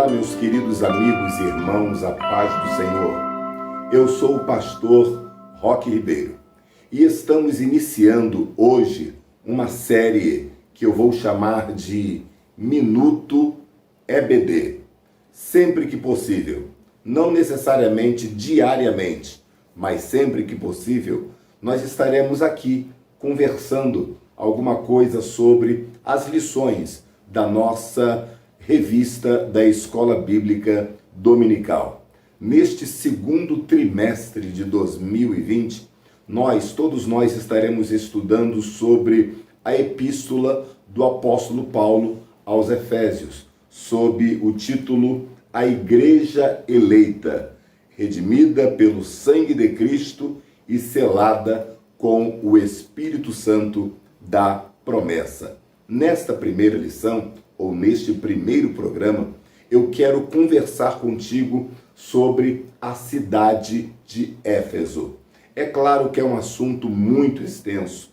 Olá, meus queridos amigos e irmãos, a paz do Senhor. Eu sou o pastor Roque Ribeiro e estamos iniciando hoje uma série que eu vou chamar de Minuto EBD. Sempre que possível, não necessariamente diariamente, mas sempre que possível, nós estaremos aqui conversando alguma coisa sobre as lições da nossa revista da Escola Bíblica Dominical. Neste segundo trimestre de 2020, todos nós estaremos estudando sobre a epístola do apóstolo Paulo aos Efésios, sob o título A Igreja Eleita, redimida pelo sangue de Cristo e selada com o Espírito Santo da promessa. Nesta primeira lição, ou neste primeiro programa, eu quero conversar contigo sobre a cidade de Éfeso. É claro que é um assunto muito extenso,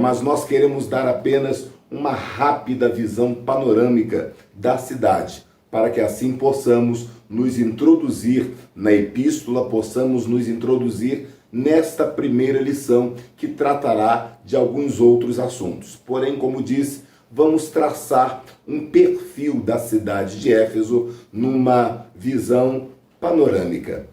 mas nós queremos dar apenas uma rápida visão panorâmica da cidade, para que assim possamos nos introduzir na epístola, possamos nos introduzir nesta primeira lição que tratará de alguns outros assuntos. Porém, como disse, vamos traçar um perfil da cidade de Éfeso numa visão panorâmica.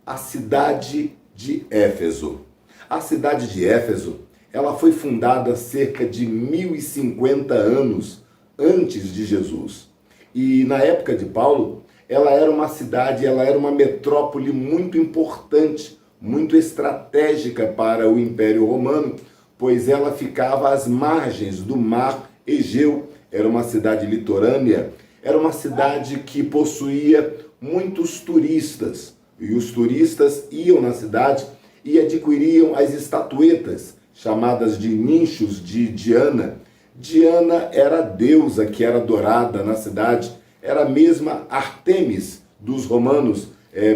A cidade de Éfeso. A cidade de Éfeso, ela foi fundada cerca de 1050 anos antes de Jesus. E na época de Paulo, ela era uma cidade, ela era uma metrópole muito importante, muito estratégica para o Império Romano, pois ela ficava às margens do mar Egeu. Era uma cidade litorânea, era uma cidade que possuía muitos turistas, e os turistas iam na cidade e adquiriam as estatuetas, chamadas de nichos de Diana. Diana era a deusa que era adorada na cidade, era a mesma Ártemis dos romanos,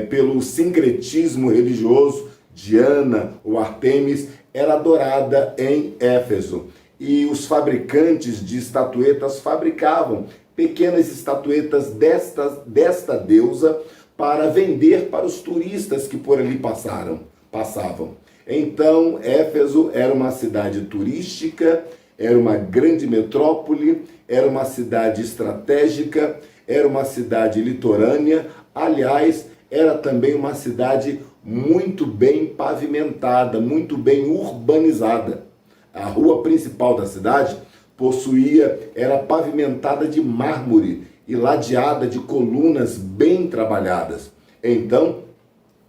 pelo sincretismo religioso. Diana ou Ártemis era adorada em Éfeso. E os fabricantes de estatuetas fabricavam pequenas estatuetas desta deusa para vender para os turistas que por ali passavam. Então, Éfeso era uma cidade turística, era uma grande metrópole, era uma cidade estratégica, era uma cidade litorânea. Aliás, era também uma cidade muito bem pavimentada, muito bem urbanizada. A rua principal da cidade era pavimentada de mármore e ladeada de colunas bem trabalhadas. Então,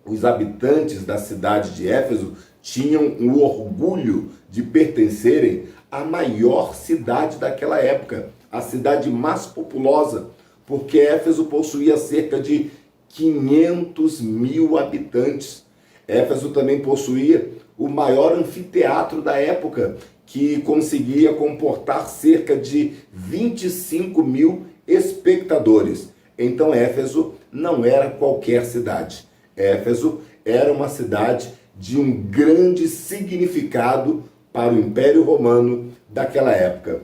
os habitantes da cidade de Éfeso tinham o orgulho de pertencerem à maior cidade daquela época, a cidade mais populosa, porque Éfeso possuía cerca de 500 mil habitantes. Éfeso também possuía o maior anfiteatro da época, que conseguia comportar cerca de 25 mil espectadores. Então Éfeso não era qualquer cidade. Éfeso era uma cidade de um grande significado para o Império Romano daquela época.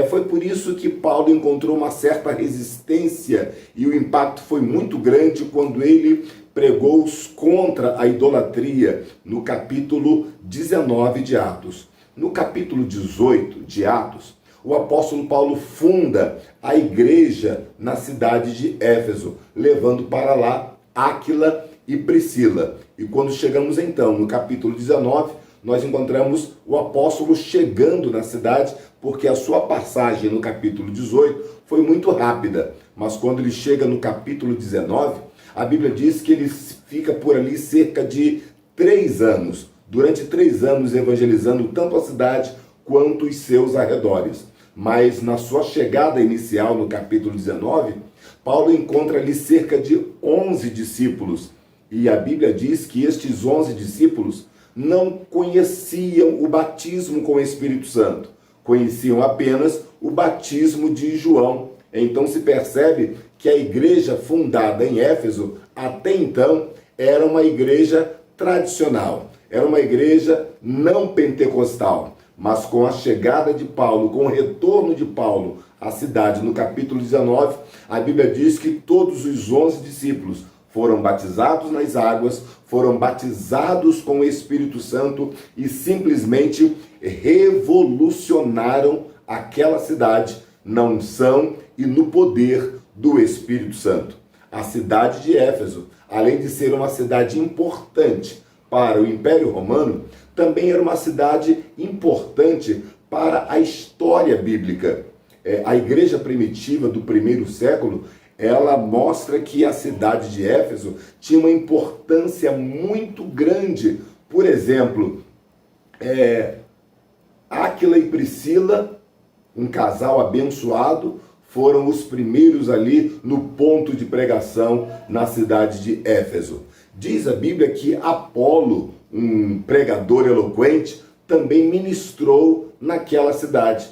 Foi por isso que Paulo encontrou uma certa resistência e o impacto foi muito grande quando ele pregou contra a idolatria no capítulo 19 de Atos. No capítulo 18 de Atos, o apóstolo Paulo funda a igreja na cidade de Éfeso, levando para lá Áquila e Priscila. E quando chegamos então no capítulo 19, nós encontramos o apóstolo chegando na cidade, porque a sua passagem no capítulo 18 foi muito rápida. Mas quando ele chega no capítulo 19, a Bíblia diz que ele fica por ali cerca de 3 anos. Durante 3 anos evangelizando tanto a cidade quanto os seus arredores. Mas na sua chegada inicial no capítulo 19, Paulo encontra ali cerca de 11 discípulos. E a Bíblia diz que estes 11 discípulos não conheciam o batismo com o Espírito Santo. Conheciam apenas o batismo de João. Então se percebe que a igreja fundada em Éfeso, até então, era uma igreja tradicional. Era uma igreja não pentecostal. Mas com a chegada de Paulo, com o retorno de Paulo à cidade, no capítulo 19, a Bíblia diz que todos os 11 discípulos foram batizados nas águas, foram batizados com o Espírito Santo e simplesmente revolucionaram aquela cidade na unção e no poder do Espírito Santo. A cidade de Éfeso, além de ser uma cidade importante para o Império Romano, também era uma cidade importante para a história bíblica. A igreja primitiva do primeiro século, ela mostra que a cidade de Éfeso tinha uma importância muito grande. Por exemplo, Áquila e Priscila, um casal abençoado, foram os primeiros ali no ponto de pregação na cidade de Éfeso. Diz a Bíblia que Apolo, um pregador eloquente, também ministrou naquela cidade.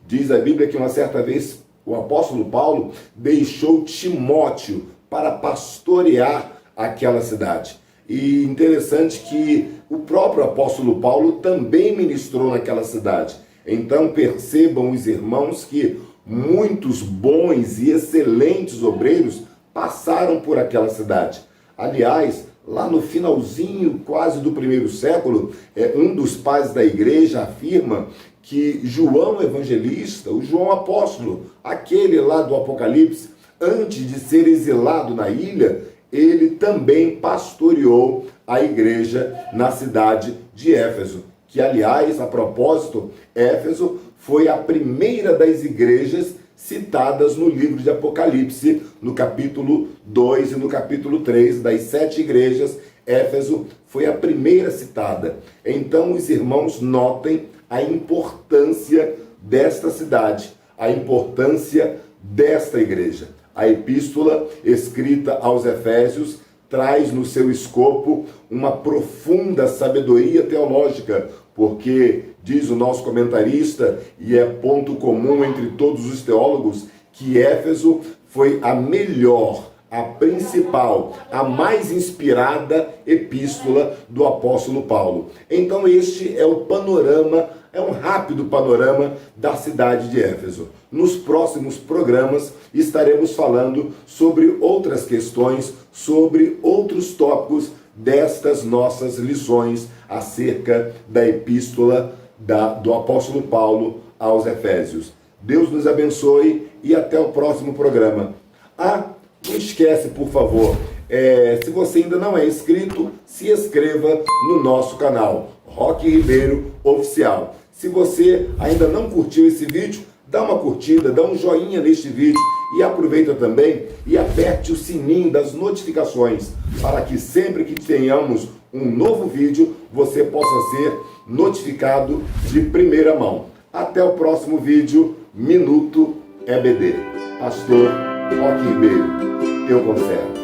Diz a Bíblia que uma certa vez o apóstolo Paulo deixou Timóteo para pastorear aquela cidade. E interessante que o próprio apóstolo Paulo também ministrou naquela cidade. Então percebam os irmãos que muitos bons e excelentes obreiros passaram por aquela cidade. Aliás, lá no finalzinho quase do primeiro século, um dos pais da igreja afirma que João Evangelista, o João Apóstolo, aquele lá do Apocalipse, antes de ser exilado na ilha, ele também pastoreou a igreja na cidade de Éfeso. Que, aliás, a propósito, Éfeso foi a primeira das igrejas citadas no livro de Apocalipse, no capítulo 2 e no capítulo 3, das 7 igrejas, Éfeso foi a primeira citada. Então, os irmãos notem a importância desta cidade, a importância desta igreja. A epístola escrita aos Efésios traz no seu escopo uma profunda sabedoria teológica, porque diz o nosso comentarista, e é ponto comum entre todos os teólogos, que Éfeso foi a melhor, a principal, a mais inspirada epístola do apóstolo Paulo. Então este é o panorama, é um rápido panorama da cidade de Éfeso. Nos próximos programas estaremos falando sobre outras questões, sobre outros tópicos destas nossas lições acerca da epístola do apóstolo Paulo aos Efésios. Deus nos abençoe e até o próximo programa. Não esquece, por favor, se você ainda não é inscrito, se inscreva no nosso canal, Roque Ribeiro Oficial. Se você ainda não curtiu esse vídeo, dá uma curtida, dá um joinha neste vídeo e aproveita também e aperte o sininho das notificações para que sempre que tenhamos um novo vídeo, você possa ser notificado de primeira mão. Até o próximo vídeo, Minuto EBD. Pastor Roque Ribeiro, teu conservo.